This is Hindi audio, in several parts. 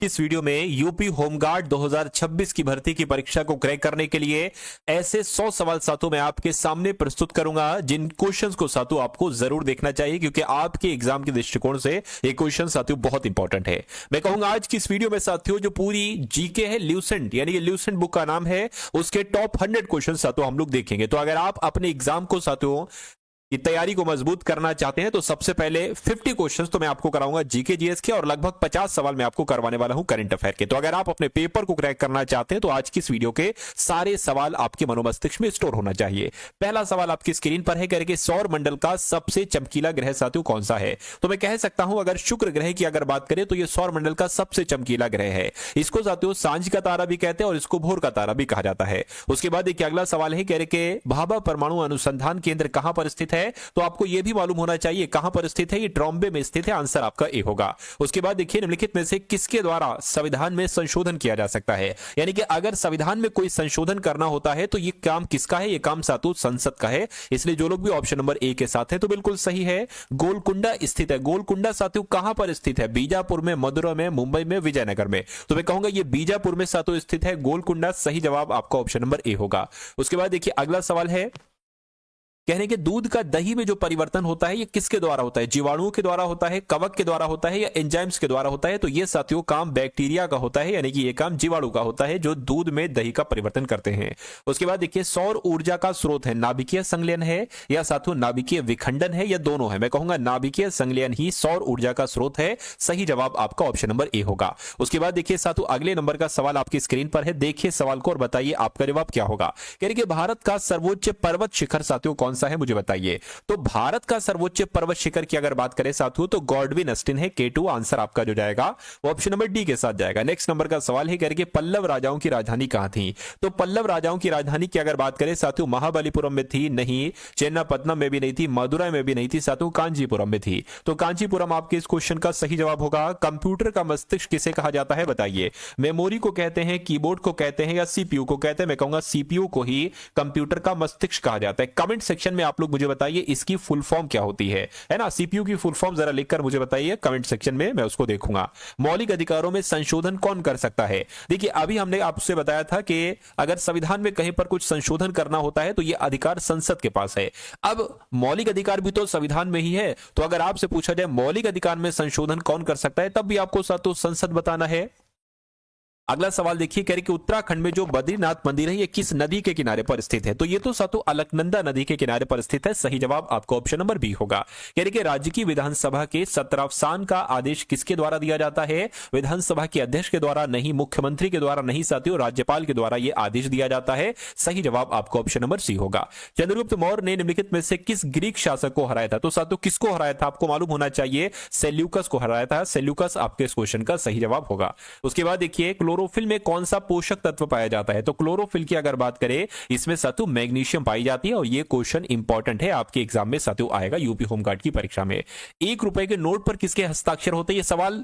इस वीडियो में यूपी होमगार्ड 2026 की भर्ती की परीक्षा को क्रैक करने के लिए ऐसे 100 सवाल साथियों मैं आपके सामने प्रस्तुत करूंगा जिन क्वेश्चंस को साथियों आपको जरूर देखना चाहिए क्योंकि आपके एग्जाम के दृष्टिकोण से ये क्वेश्चन साथियों बहुत इंपॉर्टेंट है। मैं कहूंगा आज की इस वीडियो में साथियों जो पूरी जीके है ल्यूसेंट यानी कि ल्यूसेंट बुक का नाम है उसके टॉप 100 क्वेश्चन साथियों हम लोग देखेंगे। तो अगर आप अपने एग्जाम को साथियों की तैयारी को मजबूत करना चाहते हैं तो सबसे पहले 50 क्वेश्चंस तो मैं आपको कराऊंगा जीके जीएस के और लगभग 50 सवाल मैं आपको करवाने वाला हूं करंट अफेयर के। तो अगर आप अपने पेपर को क्रैक करना चाहते हैं तो आज की इस वीडियो के सारे सवाल आपके मनोमस्तिष्क में स्टोर होना चाहिए। पहला सवाल आपकी स्क्रीन पर है करके सौर मंडल का सबसे चमकीला ग्रह साथियों कौन सा है। तो मैं कह सकता हूं अगर शुक्र ग्रह की अगर बात करें तो यह सौर मंडल का सबसे चमकीला ग्रह है। इसको साथियों सांझ का तारा भी कहते हैं और इसको भोर का तारा भी कहा जाता है। उसके बाद एक अगला सवाल है कह के भाभा परमाणु अनुसंधान केंद्र कहां पर स्थित है। तो आपको यह भी मालूम होना चाहिए कहां पर स्थित है, ये ट्रॉम्बे में स्थित है। आंसर आपका ए होगा। उसके बाद देखिए निम्नलिखित में से किसके द्वारा संविधान में संशोधन किया जा सकता है, यानी कि अगर संविधान में कोई संशोधन करना होता है तो यह काम किसका है, यह काम सातु संसद का है। इसलिए जो लोग भी ऑप्शन नंबर ए के साथ है तो बिल्कुल सही है। गोलकुंडा स्थित है। गोलकुंडा साथियों कहां पर स्थित है, बीजापुर में, मदुरा में, मुंबई में, विजयनगर में। तो मैं कहूंगा यह बीजापुर में सातु स्थित है। गोलकुंडा सही जवाब आपका ऑप्शन नंबर ए होगा। उसके बाद देखिए अगला सवाल है कहने के दूध का दही में जो परिवर्तन होता है ये किसके द्वारा होता है, जीवाणुओं के द्वारा होता है, कवक के द्वारा होता है या एंजाइम्स के द्वारा होता है। तो ये साथियों काम बैक्टीरिया का होता है, यानी कि ये काम जीवाणु का होता है जो दूध में दही का परिवर्तन करते हैं। उसके बाद देखिए सौर ऊर्जा का स्रोत है नाभिकीय संलयन है या साथियों नाभिकीय विखंडन है या दोनों है। मैं कहूंगा नाभिकीय संलयन ही सौर ऊर्जा का स्रोत है। सही जवाब आपका ऑप्शन नंबर ए होगा। उसके बाद देखिए साथियों अगले नंबर का सवाल आपकी स्क्रीन पर है, देखिए सवाल को और बताइए आपका जवाब क्या होगा। कह रहे कि भारत का सर्वोच्च पर्वत शिखर साथियों कौन सा है मुझे बताइए। तो भारत का सर्वोच्च पर्वत शिखर की अगर बात करें साथियों तो गॉडविन अस्टिन है, K2 आंसर आपका जो जाएगा वो ऑप्शन नंबर डी के साथ जाएगा। नेक्स्ट नंबर का सवाल है करके पल्लव राजाओं की राजधानी कहां थी। तो पल्लव राजाओं की राजधानी की अगर बात करें साथियों महाबलीपुरम में थी नहीं, चेन्नापत्तनम में भी नहीं थी, मदुरै में भी नहीं थी साथियों, कांचीपुरम में थी। तो कांचीपुरम आपके इस क्वेश्चन का सही जवाब होगा। कंप्यूटर का मस्तिष्क किसे कहा जाता है बताइए। मेमोरी को कहते हैं, कीबोर्ड को कहते हैं या सीपीयू को कहते हैं। मैं कहूंगा सीपीयू को ही कंप्यूटर का मस्तिष्क कहा जाता है। कमेंट सेक्शन में आप लोग मुझे बताइए इसकी फुल फॉर्म क्या होती है ना। सीपीयू की फुल फॉर्म जरा लिखकर मुझे बताइए कमेंट सेक्शन में, मैं उसको देखूंगा। मौलिक अधिकारों में संशोधन कौन कर सकता है। देखिए अभी हमने आपसे बताया था कि अगर संविधान में कहीं पर कुछ संशोधन करना होता है तो यह अधिकार संसद के पास है। अब मौलिक अधिकार भी तो संविधान में ही है, तो अगर आपसे पूछा जाए मौलिक अधिकार में संशोधन कौन कर सकता है तब भी आपको साथ संसद बताना है। अगला सवाल देखिए कह रहे कि उत्तराखंड में जो बद्रीनाथ मंदिर है ये किस नदी के किनारे पर स्थित है। तो ये तो सातों अलकनंदा नदी के किनारे पर स्थित है। सही जवाब आपको ऑप्शन नंबर बी होगा। कह रहे कि राज्य की विधानसभा के सत्रावसान का आदेश किसके द्वारा दिया जाता है। विधानसभा के अध्यक्ष के द्वारा नहीं, मुख्यमंत्री के द्वारा नहीं साथियों, राज्यपाल के द्वारा यह आदेश दिया जाता है। सही जवाब आपको ऑप्शन नंबर सी होगा। चंद्रगुप्त मौर्य ने निम्नलिखित में से किस ग्रीक शासक को हराया था। तो साथियों किसको हराया था आपको मालूम होना चाहिए, सेल्यूकस को हराया था। सेल्यूकस आपके इस क्वेश्चन का सही जवाब होगा। उसके बाद देखिए क्लोरोफिल में कौन सा पोषक तत्व पाया जाता है। तो क्लोरोफिल की अगर बात करें इसमें साथियों मैग्नीशियम पाई जाती है और यह क्वेश्चन इंपॉर्टेंट है, आपके एग्जाम में साथियों आएगा यूपी होमगार्ड की परीक्षा में। 1 रुपए के नोट पर किसके हस्ताक्षर होते हैं। यह सवाल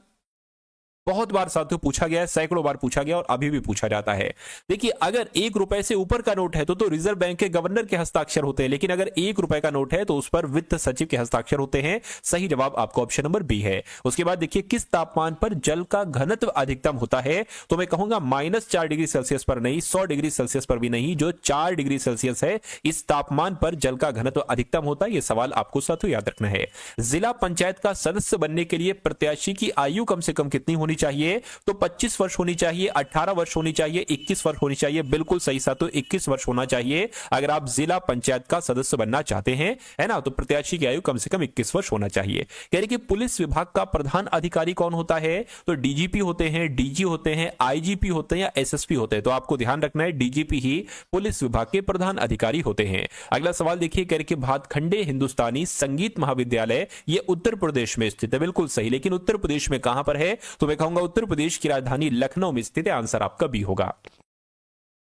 बहुत बार साथियों पूछा गया है, सैकड़ों बार पूछा गया और अभी भी पूछा जाता है। देखिए अगर 1 रुपए से ऊपर का नोट है तो रिजर्व बैंक के गवर्नर के हस्ताक्षर होते हैं, लेकिन अगर 1 रुपए का नोट है तो उस पर वित्त सचिव के हस्ताक्षर होते हैं। सही जवाब आपको ऑप्शन नंबर बी है। उसके बाद देखिए किस तापमान पर जल का घनत्व अधिकतम होता है। तो मैं कहूंगा -4 डिग्री सेल्सियस पर नहीं, 100 डिग्री सेल्सियस पर भी नहीं, जो 4 डिग्री सेल्सियस है इस तापमान पर जल का घनत्व अधिकतम होता है। यह सवाल आपको साथियों याद रखना है। जिला पंचायत का सदस्य बनने के लिए प्रत्याशी की आयु कम से कम कितनी होनी चाहिए। तो 25 वर्ष होनी चाहिए, 18 वर्ष होनी चाहिए, 21 वर्ष होनी चाहिए। बिल्कुल सही साथियों 21 वर्ष होना चाहिए अगर आप जिला पंचायत का सदस्य बनना चाहते हैं, है ना। तो प्रत्याशी की आयु कम से कम 21 वर्ष होना चाहिए। कह रहे कि पुलिस विभाग का प्रधान अधिकारी कौन होता है। तो डीजीपी होते हैं, डीजी होते हैं, आईजीपी होते हैं या एसएसपी होते हैं। तो आपको ध्यान रखना है डीजीपी ही पुलिस विभाग के प्रधान अधिकारी होते हैं। अगला सवाल देखिए कह रहे कि भातखंडे हिंदुस्तानी संगीत महाविद्यालय ये उत्तर प्रदेश में स्थित है। बिल्कुल सही, लेकिन उत्तर प्रदेश में कहां पर है। तो मैं कहूंगा उत्तर प्रदेश की राजधानी लखनऊ में स्थित है। आंसर आपका बी होगा।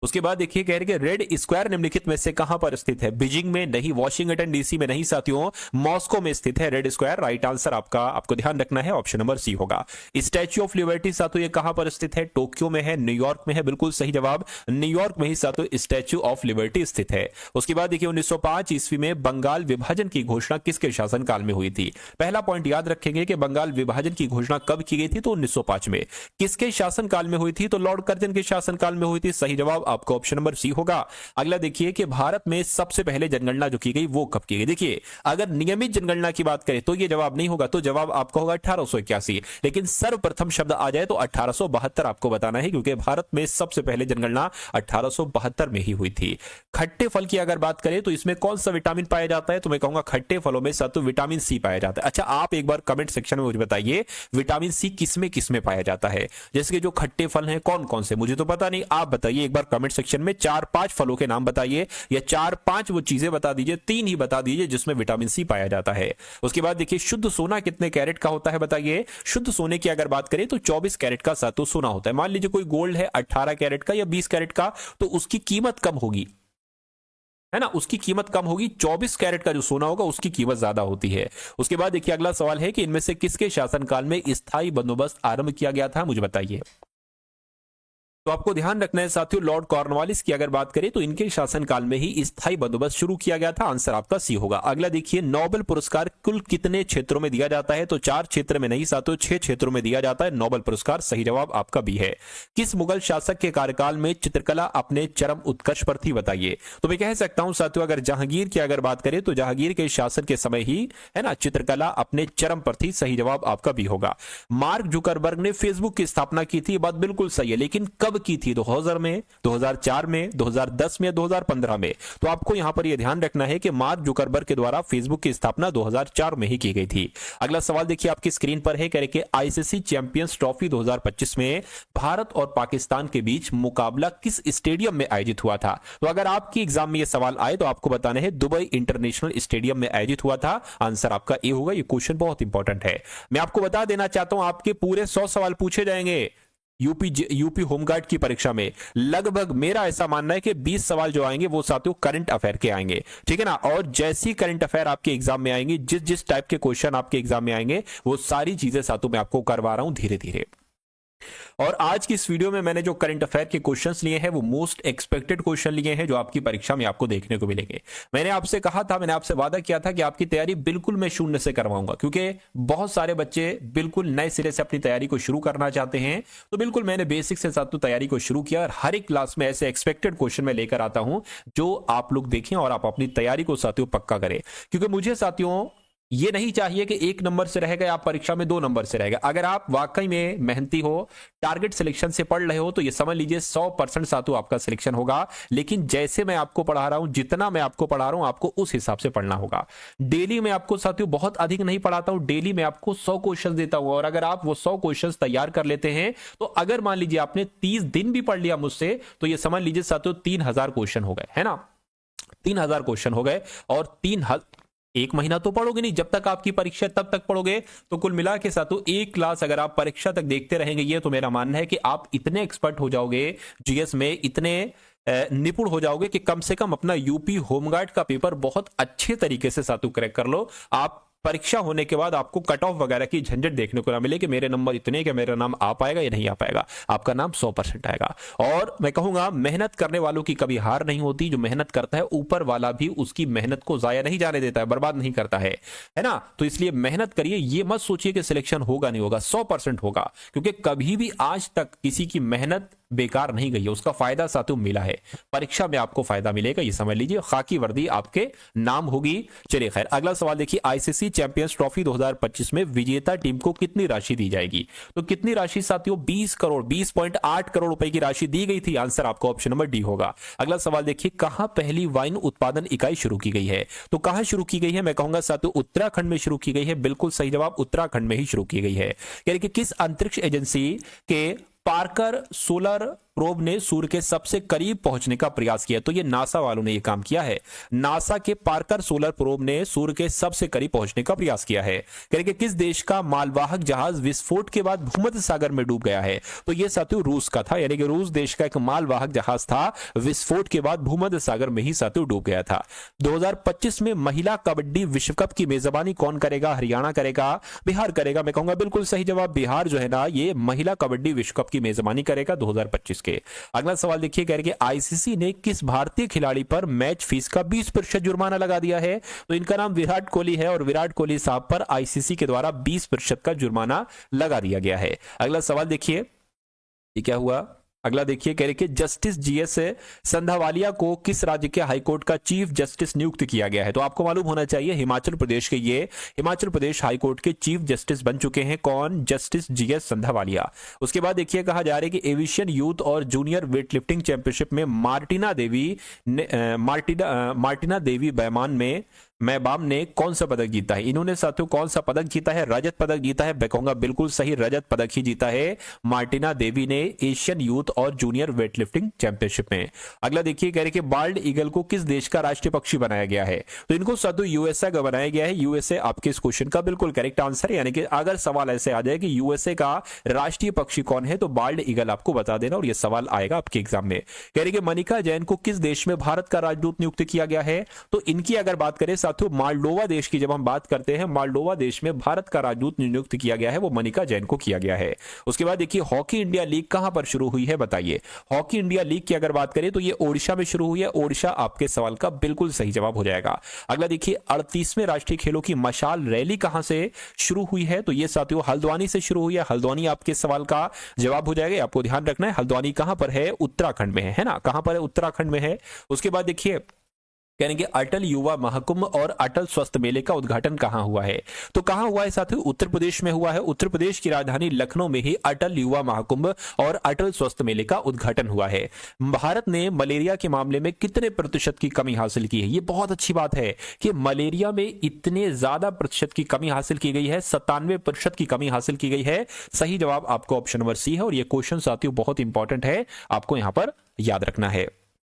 उसके बाद देखिए कह रहे हैं रेड स्क्वायर निम्नलिखित में से कहां पर स्थित है? बीजिंग में नहीं, वॉशिंगटन डीसी में नहीं साथियों, मॉस्को में स्थित है रेड स्क्वायर। राइट आंसर आपका, आपको ध्यान रखना है, ऑप्शन नंबर सी होगा। स्टैच्यू ऑफ लिबर्टी साथियों ये कहां पर स्थित है? टोक्यो में है, न्यूयॉर्क में है, बिल्कुल सही जवाब, न्यूयॉर्क में ही साथियों स्टैच्यू ऑफ लिबर्टी स्थित है। उसके बाद देखिए 1905 ईस्वी में बंगाल विभाजन की घोषणा किसके शासनकाल में हुई थी? पहला पॉइंट याद रखेंगे कि बंगाल विभाजन की घोषणा कब की गई थी? तो 1905 में। किसके शासनकाल में हुई थी? तो लॉर्ड कर्जन के शासनकाल में हुई थी। सही जवाब आपका ऑप्शन नंबर सी होगा। अगला देखिए कि भारत में सबसे पहले जनगणना जो की गई वो कब की गई? देखिए अगर नियमित जनगणना की बात करें तो ये जवाब नहीं होगा, तो जवाब आपका होगा 1881। लेकिन सर्वप्रथम शब्द आ जाए तो 1872 आपको बताना है, क्योंकि भारत में सबसे पहले जनगणना 1872 में ही हुई थी। खट्टे फल की अगर बात करें तो इसमें कौन सा विटामिन पाया जाता है? तो मैं कहूंगा खट्टे फलों में सातों विटामिन सी पाया जाता है। अच्छा, आप एक बार कमेंट सेक्शन में मुझे बताइए विटामिन सी किसमें किसमें पाया जाता है? जैसे कि जो खट्टे फल हैं कौन कौन से, मुझे तो पता नहीं, आप बताइए एक बार कमेंट सेक्शन में 4-5 फलों के नाम बताइए, या 4-5 वो चीजें बता दीजिए, 3 ही बता दीजिए जिसमें विटामिन सी पाया जाता है। उसके बाद देखिए शुद्ध सोना कितने कैरेट का होता है बताइए? शुद्ध सोने की अगर बात करें तो 24 कैरेट का सातों सोना होता है। मान लीजिए कोई गोल्ड है 18 कैरेट का या 20 कैरेट का, तो उसकी कीमत कम होगी, है ना, उसकी कीमत कम होगी। 24 कैरेट का जो सोना होगा उसकी कीमत ज्यादा होती है। उसके बाद देखिए अगला सवाल है कि इनमें से किसके शासनकाल में स्थायी बंदोबस्त आरंभ किया गया था? मुझे बताइए। तो आपको ध्यान रखना है साथियों, लॉर्ड कॉर्नवालिस की अगर बात करें तो इनके शासनकाल में ही स्थायी बंदोबस्त शुरू किया गया था। आंसर आपका सी होगा। अगला देखिए नोबेल पुरस्कार कुल कितने क्षेत्रों में दिया जाता है? तो 4 क्षेत्र में नहीं साथियों, 6 क्षेत्रों में दिया जाता है नोबेल पुरस्कार। सही जवाब आपका बी है। किस मुगल शासक के कार्यकाल में चित्रकला अपने चरम उत्कर्ष पर थी? बताइए। तो मैं कह सकता हूं साथियों, अगर जहांगीर की अगर बात करें तो जहांगीर के शासन के समय ही, है ना, चित्रकला अपने चरम पर थी। सही जवाब आपका बी होगा। मार्क जुकरबर्ग ने फेसबुक की स्थापना की थी, बात बिल्कुल सही है, लेकिन कब की थी? 2000 में, 2004 में, 2010 में, 2015 में? तो आपको यहां पर यह ध्यान रखना है कि मार्क जुकरबर्ग के द्वारा फेसबुक की स्थापना 2004 में ही की गई थी। अगला सवाल देखिए आपकी स्क्रीन पर है, कह रहे कि आईसीसी चैंपियंस ट्रॉफी 2025 में भारत और पाकिस्तान के बीच मुकाबला किस स्टेडियम में आयोजित हुआ था? तो अगर आपकी एग्जाम में यह सवाल आए तो आपको बताना है दुबई इंटरनेशनल स्टेडियम में आयोजित हुआ था। आंसर आपका ए होगा। यह क्वेश्चन बहुत इंपॉर्टेंट है। मैं आपको बता देना चाहता हूं आपके पूरे 100 सवाल पूछे जाएंगे यूपी होमगार्ड की परीक्षा में। लगभग मेरा ऐसा मानना है कि 20 सवाल जो आएंगे वो साथियों करंट अफेयर के आएंगे, ठीक है ना। और जैसी करंट अफेयर आपके एग्जाम में आएंगे, जिस जिस टाइप के क्वेश्चन आपके एग्जाम में आएंगे, वो सारी चीजें साथियों मैं आपको करवा रहा हूं धीरे धीरे। और आज की इस वीडियो में मैंने जो करंट अफेयर के क्वेश्चंस लिए हैं वो मोस्ट एक्सपेक्टेड क्वेश्चन लिए हैं जो आपकी परीक्षा में आपको देखने को मिलेंगे। मैंने आपसे कहा था, मैंने आपसे वादा किया था कि आपकी तैयारी बिल्कुल मैं शून्य से करवाऊंगा, क्योंकि बहुत सारे बच्चे बिल्कुल नए सिरे से अपनी तैयारी को शुरू करना चाहते हैं। तो बिल्कुल मैंने बेसिक से साथियों तैयारी को शुरू किया और हर एक क्लास में ऐसे एक्सपेक्टेड क्वेश्चन मैं लेकर आता हूं जो आप लोग देखें और आप अपनी तैयारी को साथियों पक्का करें। क्योंकि मुझे साथियों ये नहीं चाहिए कि 1 नंबर से रहेगा आप परीक्षा में 2 नंबर से रहेगा। अगर आप वाकई में मेहनती हो, टारगेट सिलेक्शन से पढ़ रहे हो, तो ये समझ लीजिए 100% साथियों आपका सिलेक्शन होगा। लेकिन जैसे मैं आपको पढ़ा रहा हूं, जितना मैं आपको पढ़ा रहा हूं, आपको उस हिसाब से पढ़ना होगा। डेली मैं आपको साथियों बहुत अधिक नहीं पढ़ाता हूं, डेली मैं आपको 100 क्वेश्चन देता हूं। और अगर आप वो 100 क्वेश्चन तैयार कर लेते हैं तो अगर मान लीजिए आपने 30 दिन भी पढ़ लिया मुझसे, तो ये समझ लीजिए साथियों 3000 क्वेश्चन हो गए, है ना। 3000 क्वेश्चन हो गए। और 1 महीना तो पढ़ोगे नहीं, जब तक आपकी परीक्षा तब तक पढ़ोगे। तो कुल मिला के साथ एक क्लास अगर आप परीक्षा तक देखते रहेंगे, ये तो मेरा मानना है कि आप इतने एक्सपर्ट हो जाओगे जीएस में, इतने निपुण हो जाओगे कि कम से कम अपना यूपी होमगार्ड का पेपर बहुत अच्छे तरीके से साथियों क्रैक कर लो। आप परीक्षा होने के बाद आपको कट ऑफ वगैरह की झंझट देखने को ना मिले कि मेरे नंबर इतने कि मेरा नाम आ पाएगा या नहीं आ पाएगा। आपका नाम 100% आएगा। और मैं कहूंगा मेहनत करने वालों की कभी हार नहीं होती। जो मेहनत करता है ऊपर वाला भी उसकी मेहनत को जाया नहीं जाने देता है, बर्बाद नहीं करता है ना। तो इसलिए मेहनत करिए, ये मत सोचिए कि सिलेक्शन होगा नहीं होगा, 100% होगा। क्योंकि कभी भी आज तक किसी की मेहनत बेकार नहीं गई है, उसका फायदा साथियों मिला है। परीक्षा में आपको फायदा मिलेगा, ये समझ लीजिए। खाकी वर्दी आपके नाम होगी। चलिए खैर, अगला सवाल देखिए, आईसीसी चैंपियंस ट्रॉफी 2025 में विजेता टीम को कितनी राशि दी जाएगी? तो कितनी राशि साथियों? 20 करोड़, 20.8 करोड़ रुपए की राशि दी गई थी। आंसर आपका ऑप्शन नंबर डी होगा। अगला सवाल देखिए, कहां पहली वाइन उत्पादन इकाई शुरू की गई है? तो कहां शुरू की गई है? मैं कहूंगा साथियों उत्तराखंड में शुरू की गई है। बिल्कुल सही जवाब, उत्तराखंड में ही शुरू की गई है। यानी कि किस अंतरिक्ष एजेंसी के पार्कर सोलर प्रोब ने सूर्य के सबसे करीब पहुंचने का प्रयास किया? तो ये नासा वालों ने ये काम किया है। नासा के पार्कर सोलर प्रोब ने सूर्य के सबसे करीब पहुंचने का प्रयास किया है। करेंगे किस देश का मालवाहक जहाज विस्फोट के बाद भूमध्य सागर में डूब गया है? तो ये साथियों रूस का था, यानी कि रूस देश का एक मालवाहक जहाज था, विस्फोट के बाद भूमध्य सागर में ही साथियों डूब गया था। 2025 में महिला कबड्डी विश्व कप की मेजबानी कौन करेगा? हरियाणा करेगा, बिहार करेगा? मैं कहूंगा बिल्कुल सही जवाब बिहार जो है ना, ये महिला कबड्डी विश्व कप की मेजबानी करेगा 2025 के। अगला सवाल देखिए, कह रहे कि आईसीसी ने किस भारतीय खिलाड़ी पर मैच फीस का 20% जुर्माना लगा दिया है? तो इनका नाम विराट कोहली है और विराट कोहली साहब पर आईसीसी के द्वारा 20% का जुर्माना लगा दिया गया है। अगला सवाल देखिए, ये क्या हुआ? अगला देखिए, कह रहे कि जस्टिस जीएस संधावालिया को किस राज्य के हाईकोर्ट का चीफ जस्टिस नियुक्त किया गया है? तो आपको मालूम होना चाहिए हिमाचल प्रदेश के ये हिमाचल प्रदेश हाईकोर्ट के चीफ जस्टिस बन चुके हैं। कौन? Justice GS Sandhawalia. उसके बाद देखिए, कहा जा रहा है कि एविएशन यूथ और जूनियर वेट लिफ्टिंग चैंपियनशिप में मार्टिना देवी मैबाम ने कौन सा पदक जीता है? इन्होंने साथियों कौन सा पदक जीता है? रजत पदक जीता है। मैं कहूंगा बिल्कुल सही, रजत पदक ही जीता है मार्टिना देवी ने एशियन यूथ और जूनियर वेटलिफ्टिंग चैंपियनशिप में। अगला देखिए, कह रहे कि बाल्ड ईगल को किस देश का राष्ट्रीय पक्षी बनाया गया है? तो इनको साथियों यूएसए का बनाया गया है। यूएसए आपके इस क्वेश्चन का बिल्कुल करेक्ट आंसर है, यानी कि अगर सवाल ऐसे आ जाए कि यूएसए का राष्ट्रीय पक्षी कौन है, तो बाल्ड ईगल आपको बता देना और यह सवाल आएगा आपके एग्जाम में। कह रहे कि मनिका जैन को किस देश में भारत का राजदूत नियुक्त किया गया है? तो इनकी अगर बात करें साथियों, मालडोवा देश की जब हम बात करते हैं, मालडोवा देश में भारत का राजदूत नियुक्त किया गया है, वो मनिका जैन को किया गया है। उसके बाद देखिए, हॉकी इंडिया लीग कहां पर शुरू हुई है? बताइए। हॉकी इंडिया लीग की अगर बात करें तो ये ओडिशा में शुरू हुई है। ओडिशा आपके सवाल का बिल्कुल सही जवाब हो जाएगा। अगला देखिए, 38वें राष्ट्रीय खेलों की मशाल रैली कहां से शुरू हुई है? तो ये साथियों हल्द्वानी से शुरू हुई है। हल्द्वानी आपके सवाल का जवाब हो जाएगा। आपको ध्यान रखना है, हल्द्वानी कहां पर है? उत्तराखंड में है ना? कहां पर है? उत्तराखंड में है। उसके बाद देखिए, कहेंगे अटल युवा महाकुंभ और अटल स्वस्थ मेले का उद्घाटन कहां हुआ है? तो कहां हुआ है साथियों? उत्तर प्रदेश में हुआ है। उत्तर प्रदेश की राजधानी लखनऊ में ही अटल युवा महाकुंभ और अटल स्वस्थ मेले का उद्घाटन हुआ है। भारत ने मलेरिया के मामले में कितने प्रतिशत की कमी हासिल की है? ये बहुत अच्छी बात है कि मलेरिया में इतने ज्यादा प्रतिशत की कमी हासिल की गई है, 97% की कमी हासिल की गई है। सही जवाब आपको ऑप्शन नंबर सी है और ये क्वेश्चन साथियों बहुत इंपॉर्टेंट है, आपको यहां पर याद रखना है।